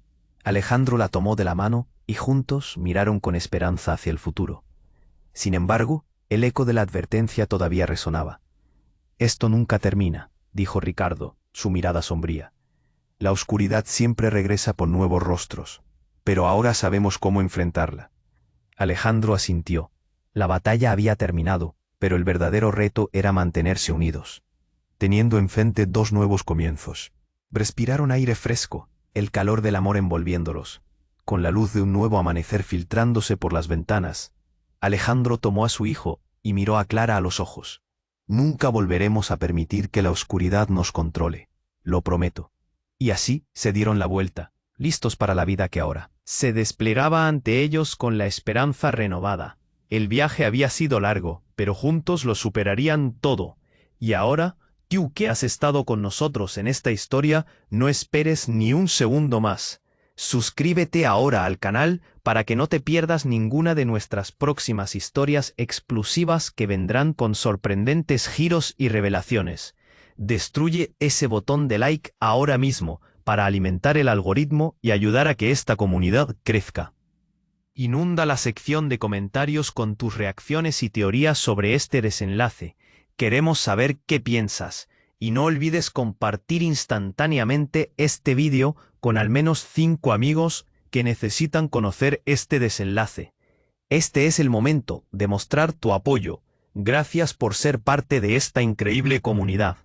Alejandro la tomó de la mano y juntos miraron con esperanza hacia el futuro. Sin embargo, el eco de la advertencia todavía resonaba. «Esto nunca termina», dijo Ricardo, su mirada sombría. «La oscuridad siempre regresa por nuevos rostros, pero ahora sabemos cómo enfrentarla». Alejandro asintió. La batalla había terminado, pero el verdadero reto era mantenerse unidos, teniendo enfrente dos nuevos comienzos. Respiraron aire fresco, el calor del amor envolviéndolos, con la luz de un nuevo amanecer filtrándose por las ventanas. Alejandro tomó a su hijo y miró a Clara a los ojos. «Nunca volveremos a permitir que la oscuridad nos controle, lo prometo». Y así se dieron la vuelta, listos para la vida que ahora se desplegaba ante ellos con la esperanza renovada. El viaje había sido largo, pero juntos lo superarían todo. Y ahora, tú que has estado con nosotros en esta historia, no esperes ni un segundo más. Suscríbete ahora al canal para que no te pierdas ninguna de nuestras próximas historias exclusivas que vendrán con sorprendentes giros y revelaciones. Destruye ese botón de like ahora mismo para alimentar el algoritmo y ayudar a que esta comunidad crezca. Inunda la sección de comentarios con tus reacciones y teorías sobre este desenlace. Queremos saber qué piensas. Y no olvides compartir instantáneamente este vídeo con al menos 5 amigos que necesitan conocer este desenlace. Este es el momento de mostrar tu apoyo. Gracias por ser parte de esta increíble comunidad.